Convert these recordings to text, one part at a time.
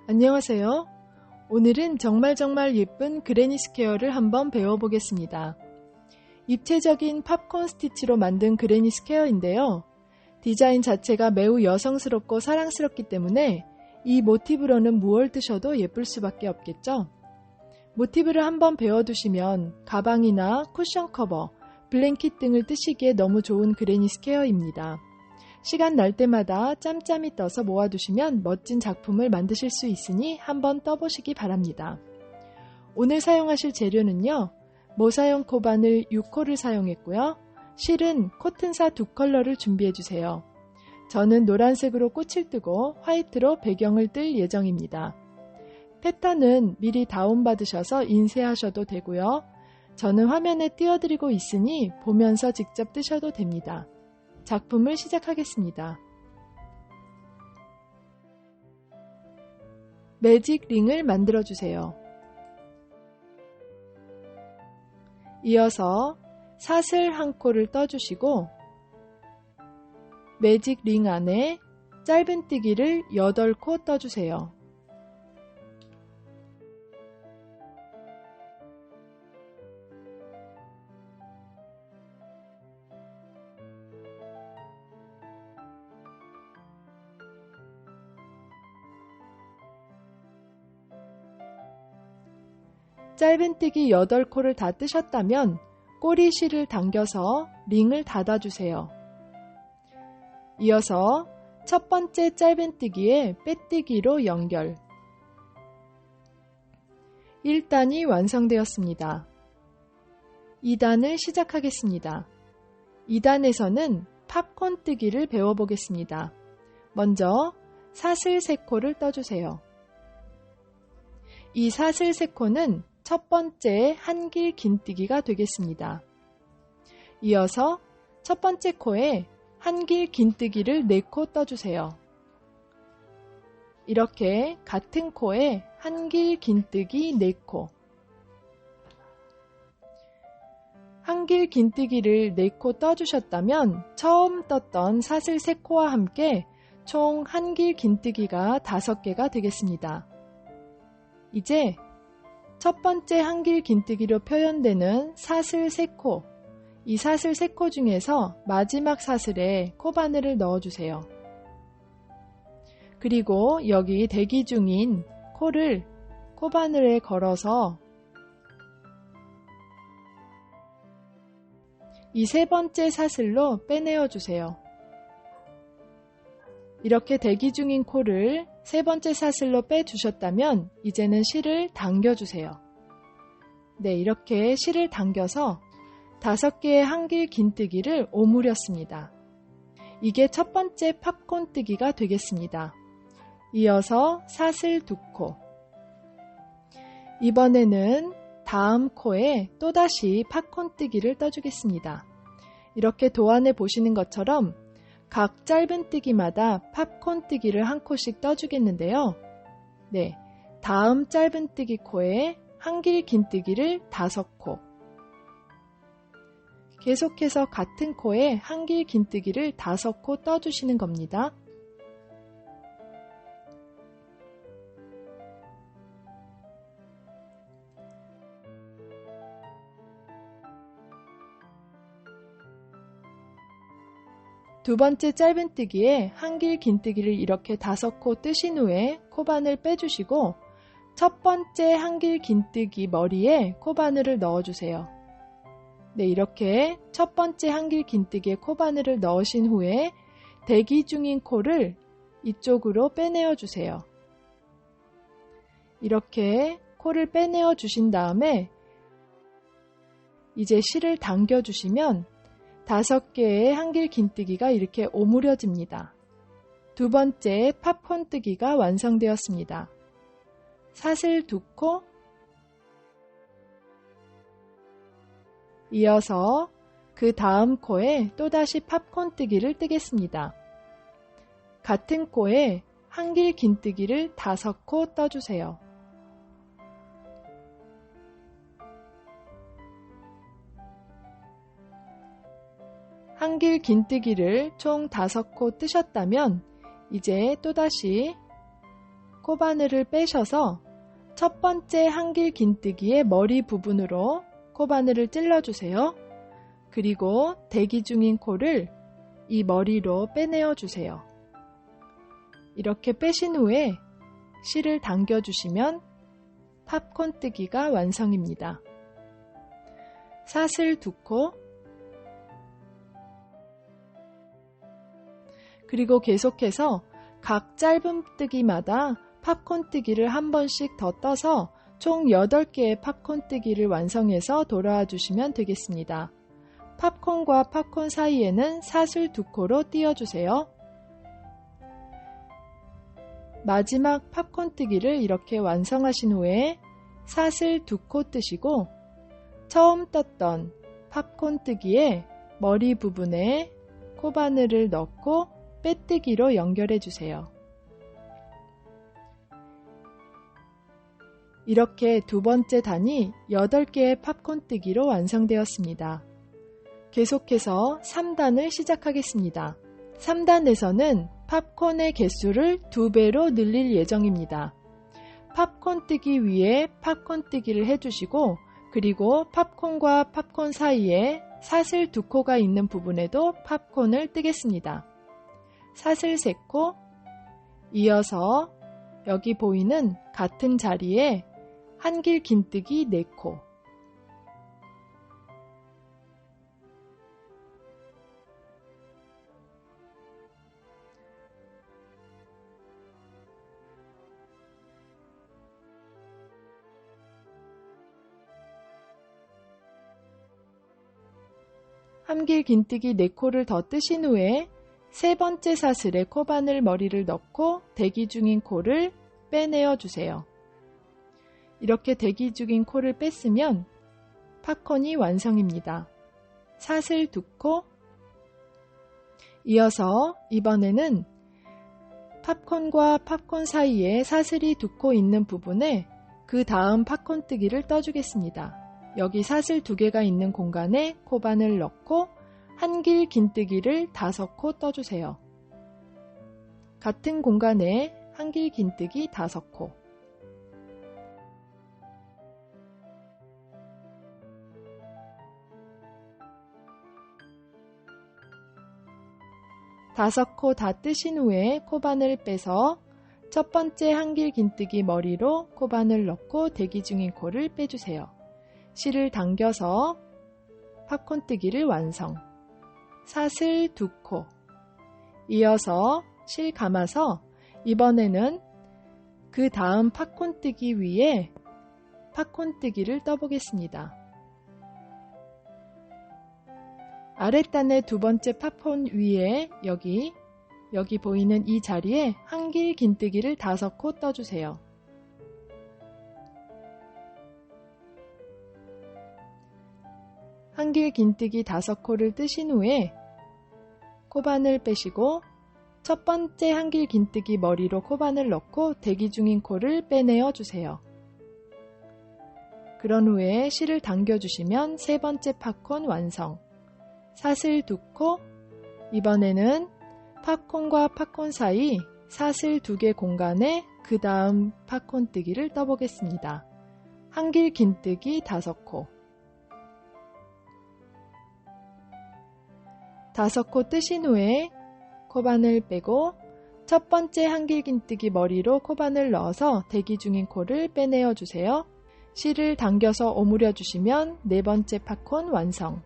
안녕하세요. 오늘은 정말 예쁜 그레니 스퀘어를 한번 배워보겠습니다. 입체적인 팝콘 스티치로 만든 그레니 스퀘어인데요. 디자인 자체가 매우 여성스럽고 사랑스럽기 때문에 이 모티브로는 무얼 뜨셔도 예쁠 수밖에 없겠죠. 모티브를 한번 배워두시면 가방이나 쿠션 커버, 블랭킷 등을 뜨시기에 너무 좋은 그레니 스퀘어입니다. 시간 날 때마다 짬짬이 떠서 모아두시면 멋진 작품을 만드실 수 있으니 한번 떠보시기 바랍니다. 오늘 사용하실 재료는요. 모사용 코바늘 6호를 사용했고요. 실은 코튼사 2컬러를 준비해주세요. 저는 노란색으로 꽃을 뜨고 화이트로 배경을 뜰 예정입니다. 패턴은 미리 다운받으셔서 인쇄하셔도 되고요. 저는 화면에 띄워드리고 있으니 보면서 직접 뜨셔도 됩니다. 작품을 시작하겠습니다. 매직 링을 만들어주세요. 이어서 사슬 한 코를 떠주시고 매직 링 안에 짧은뜨기를 8코 떠주세요. 짧은뜨기 8코를 다 뜨셨다면 꼬리실을 당겨서 링을 닫아주세요. 이어서 첫 번째 짧은뜨기에 빼뜨기로 연결. 1단이 완성되었습니다. 2단을 시작하겠습니다. 2단에서는 팝콘 뜨기를 배워보겠습니다. 먼저 사슬 3코를 떠주세요. 이 사슬 3코는 첫 번째 한길 긴뜨기가 되겠습니다. 이어서 첫 번째 코에 한길 긴뜨기를 4코 떠주세요. 이렇게 같은 코에 한길 긴뜨기 4코. 한길 긴뜨기를 4코 떠주셨다면 처음 떴던 사슬 3코와 함께 총 한길 긴뜨기가 5개가 되겠습니다. 이제 첫 번째 한길 긴뜨기로 표현되는 사슬 3코, 이 사슬 3코 중에서 마지막 사슬에 코바늘을 넣어주세요. 그리고 여기 대기 중인 코를 코바늘에 걸어서 이 세 번째 사슬로 빼내어 주세요. 이렇게 대기 중인 코를 세 번째 사슬로 빼주셨다면 이제는 실을 당겨주세요. 네, 이렇게 실을 당겨서 5개의 한길 긴뜨기를 오므렸습니다. 이게 첫 번째 팝콘 뜨기가 되겠습니다. 이어서 사슬 2코. 이번에는 다음 코에 또다시 팝콘 뜨기를 떠주겠습니다. 이렇게 도안에 보시는 것처럼 각 짧은뜨기마다 팝콘 뜨기를 한 코씩 떠주겠는데요. 네, 다음 짧은뜨기 코에 한길 긴뜨기를 5코. 계속해서 같은 코에 한길 긴뜨기를 5코 떠주시는 겁니다. 두 번째 짧은뜨기에 한길 긴뜨기를 이렇게 5코 뜨신 후에 코바늘 빼주시고 첫 번째 한길 긴뜨기 머리에 코바늘을 넣어주세요. 네, 이렇게 첫 번째 한길 긴뜨기에 코바늘을 넣으신 후에 대기 중인 코를 이쪽으로 빼내어 주세요. 이렇게 코를 빼내어 주신 다음에 이제 실을 당겨 주시면 5개의 한길 긴뜨기가 이렇게 오므려집니다. 두 번째 팝콘 뜨기가 완성되었습니다. 사슬 2코, 이어서 그 다음 코에 또다시 팝콘 뜨기를 뜨겠습니다. 같은 코에 한길 긴뜨기를 5코 떠주세요. 한길 긴뜨기를 총 5코 뜨셨다면 이제 또다시 코바늘을 빼셔서 첫 번째 한길 긴뜨기의 머리 부분으로 코바늘을 찔러주세요. 그리고 대기 중인 코를 이 머리로 빼내어 주세요. 이렇게 빼신 후에 실을 당겨주시면 팝콘 뜨기가 완성입니다. 사슬 2코, 그리고 계속해서 각 짧은뜨기마다 팝콘 뜨기를 한 번씩 더 떠서 총 8개의 팝콘 뜨기를 완성해서 돌아와 주시면 되겠습니다. 팝콘과 팝콘 사이에는 사슬 2코로 띄워주세요. 마지막 팝콘 뜨기를 이렇게 완성하신 후에 사슬 2코 뜨시고 처음 떴던 팝콘 뜨기의 머리 부분에 코바늘을 넣고 빼뜨기로 연결해 주세요. 이렇게 두 번째 단이 8개의 팝콘 뜨기로 완성되었습니다. 계속해서 3단을 시작하겠습니다. 3단에서는 팝콘의 개수를 2배로 늘릴 예정입니다. 팝콘 뜨기 위에 팝콘 뜨기를 해주시고 그리고 팝콘과 팝콘 사이에 사슬 2코가 있는 부분에도 팝콘을 뜨겠습니다. 사슬 3코, 이어서 여기 보이는 같은 자리에 한길 긴뜨기 4코, 한길 긴뜨기 4코를 더 뜨신 후에 세 번째 사슬에 코바늘 머리를 넣고 대기 중인 코를 빼내어 주세요. 이렇게 대기 중인 코를 뺐으면 팝콘이 완성입니다. 사슬 2코, 이어서 이번에는 팝콘과 팝콘 사이에 사슬이 2코 있는 부분에 그 다음 팝콘 뜨기를 떠주겠습니다. 여기 사슬 2개가 있는 공간에 코바늘 넣고 한길 긴뜨기를 5코 떠주세요. 같은 공간에 한길 긴뜨기 5코, 다섯 코 다 뜨신 후에 코바늘 빼서 첫 번째 한길 긴뜨기 머리로 코바늘 넣고 대기 중인 코를 빼주세요. 실을 당겨서 팝콘 뜨기를 완성. 사슬 2코, 이어서 실 감아서 이번에는 그 다음 팝콘 뜨기 위에 팝콘 뜨기를 떠보겠습니다. 아랫단의 두 번째 팝콘 위에 여기 보이는 이 자리에 한길 긴뜨기를 5코 떠주세요. 한길 긴뜨기 5코를 뜨신 후에 코바늘 빼시고 첫 번째 한길 긴뜨기 머리로 코바늘 넣고 대기 중인 코를 빼내어 주세요. 그런 후에 실을 당겨주시면 세 번째 팝콘 완성. 사슬 2코, 이번에는 팝콘과 팝콘 사이 사슬 2개 공간에 그 다음 팝콘 뜨기를 떠보겠습니다. 한길 긴뜨기 5코, 5코 뜨신 후에 코바늘 빼고 첫 번째 한길 긴뜨기 머리로 코바늘 넣어서 대기 중인 코를 빼내어 주세요. 실을 당겨서 오므려 주시면 네 번째 팝콘 완성.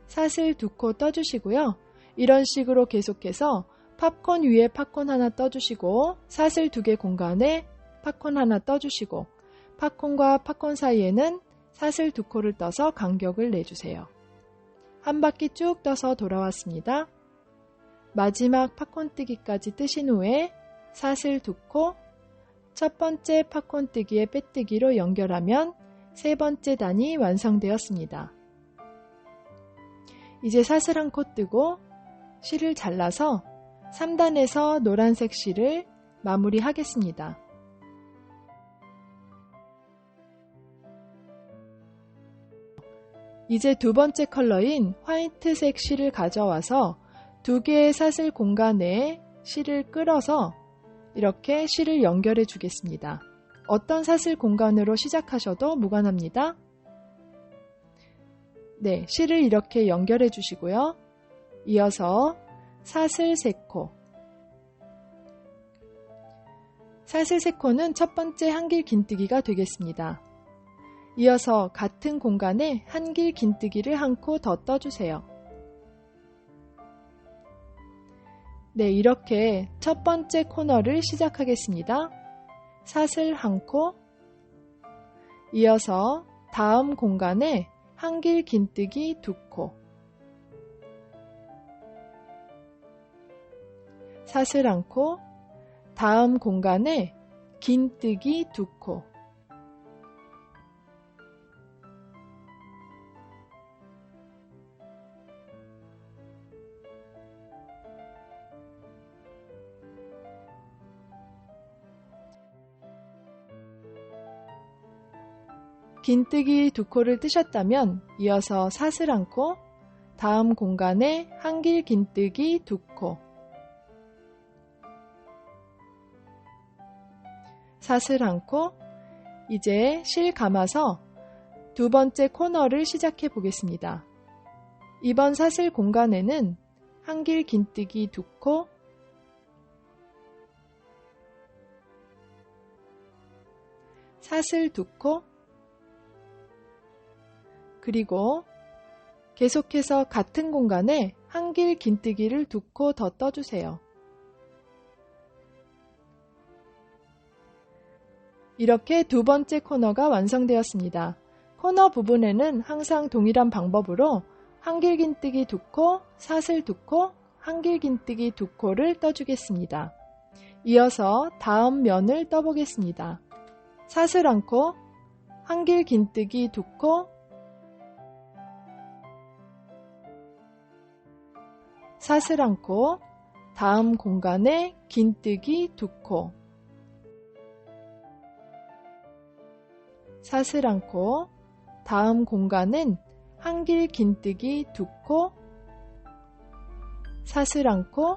사슬 2코 떠주시고요. 이런 식으로 계속해서 팝콘 위에 팝콘 하나 떠주시고 사슬 2개 공간에 팝콘 하나 떠주시고 팝콘과 팝콘 사이에는 사슬 2코를 떠서 간격을 내주세요. 한 바퀴 쭉 떠서 돌아왔습니다. 마지막 팝콘 뜨기까지 뜨신 후에 사슬 2코, 첫 번째 팝콘 뜨기의 빼뜨기로 연결하면 세 번째 단이 완성되었습니다. 이제 사슬 1코 뜨고 실을 잘라서 3단에서 노란색 실을 마무리하겠습니다. 이제 두 번째 컬러인 화이트색 실을 가져와서 2개의 사슬 공간에 실을 끌어서 이렇게 실을 연결해 주겠습니다. 어떤 사슬 공간으로 시작하셔도 무관합니다. 네, 실을 이렇게 연결해 주시고요. 이어서 사슬 3코. 사슬 3코는 첫 번째 한길 긴뜨기가 되겠습니다. 이어서 같은 공간에 한길 긴뜨기를 한 코 더 떠주세요. 네, 이렇게 첫 번째 코너를 시작하겠습니다. 사슬 1코, 이어서 다음 공간에 한길 긴뜨기 2코, 사슬 1코, 다음 공간에 긴뜨기 2코, 긴뜨기 2코를 뜨셨다면 이어서 사슬 1코, 다음 공간에 한길 긴뜨기 2코, 사슬 1코, 이제 실 감아서 두 번째 코너를 시작해 보겠습니다. 이번 사슬 공간에는 한길 긴뜨기 2코, 사슬 2코, 그리고 계속해서 같은 공간에 한길 긴뜨기를 2코 더 떠주세요. 이렇게 두 번째 코너가 완성되었습니다. 코너 부분에는 항상 동일한 방법으로 한길 긴뜨기 2코, 사슬 2코, 한길 긴뜨기 2코를 떠주겠습니다. 이어서 다음 면을 떠보겠습니다. 사슬 1코, 한길 긴뜨기 2코, 사슬 1코, 다음 공간에 긴뜨기 2코, 사슬 1코, 다음 공간은 한길 긴뜨기 2코, 사슬 1코,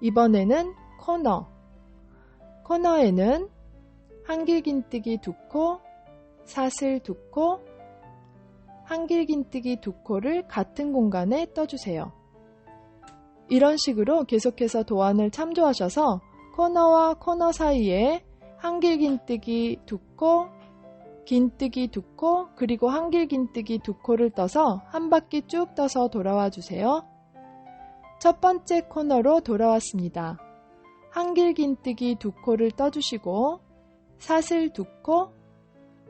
이번에는 코너에는 한길 긴뜨기 2코, 사슬 2코, 한길 긴뜨기 2코를 같은 공간에 떠주세요. 이런 식으로 계속해서 도안을 참조하셔서 코너와 코너 사이에 한길 긴뜨기 2코, 긴뜨기 2코, 그리고 한길 긴뜨기 2코를 떠서 한 바퀴 쭉 떠서 돌아와 주세요. 첫 번째 코너로 돌아왔습니다. 한길 긴뜨기 2코를 떠주시고 사슬 2코,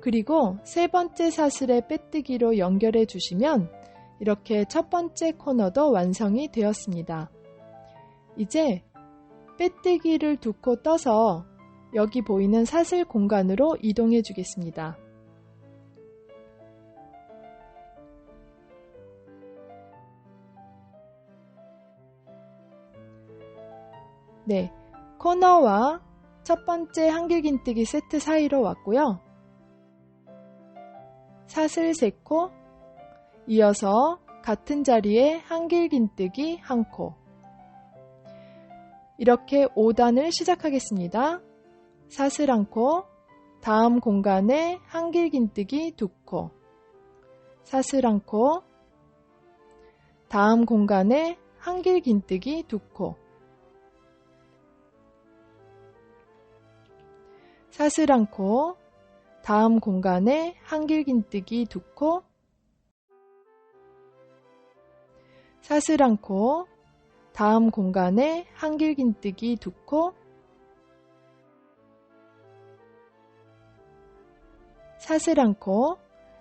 그리고 세 번째 사슬의 빼뜨기로 연결해 주시면 이렇게 첫 번째 코너도 완성이 되었습니다. 이제 빼뜨기를 2코 떠서 여기 보이는 사슬 공간으로 이동해 주겠습니다. 네, 코너와 첫 번째 한길 긴뜨기 세트 사이로 왔고요. 사슬 3코, 이어서 같은 자리에 한길 긴뜨기 1코, 이렇게 5단을 시작하겠습니다. 사슬 1코, 다음 공간에 한길 긴뜨기 2코, 사슬 1코, 다음 공간에 한길 긴뜨기 2코, 사슬 1코, 다음 공간에 한길 긴뜨기 2코, 사슬 1코, 다음 공간에 한길 긴뜨기 2코, 사슬 1코,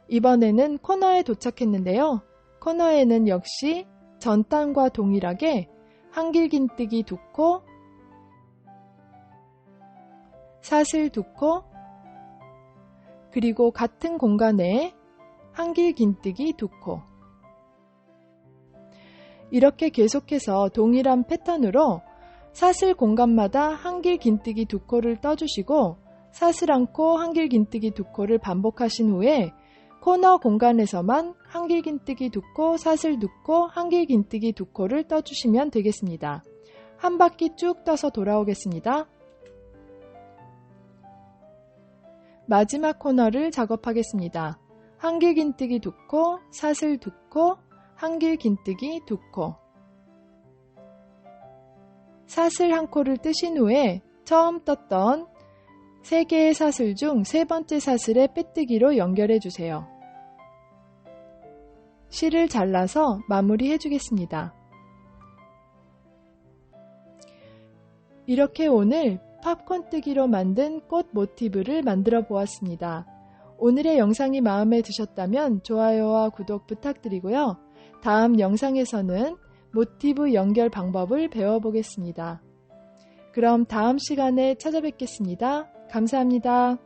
이번에는 코너에 도착했는데요. 코너에는 역시 전단과 동일하게 한길 긴뜨기 2코, 사슬 2코, 그리고 같은 공간에 한길 긴뜨기 2코, 이렇게 계속해서 동일한 패턴으로 사슬 공간마다 한길 긴뜨기 2코를 떠주시고 사슬 1코, 한길 긴뜨기 2코를 반복하신 후에 코너 공간에서만 한길 긴뜨기 2코, 사슬 2코, 한길 긴뜨기 2코를 떠주시면 되겠습니다. 한 바퀴 쭉 떠서 돌아오겠습니다. 마지막 코너를 작업하겠습니다. 한길 긴뜨기 2코, 사슬 2코, 한길 긴뜨기 2코. 사슬 1코를 뜨신 후에 처음 떴던 3개의 사슬 중 3번째 사슬에 빼뜨기로 연결해 주세요. 실을 잘라서 마무리해 주겠습니다. 이렇게 오늘 팝콘 뜨기로 만든 꽃 모티브를 만들어 보았습니다. 오늘의 영상이 마음에 드셨다면 좋아요와 구독 부탁드리고요. 다음 영상에서는 모티브 연결 방법을 배워보겠습니다. 그럼 다음 시간에 찾아뵙겠습니다. 감사합니다.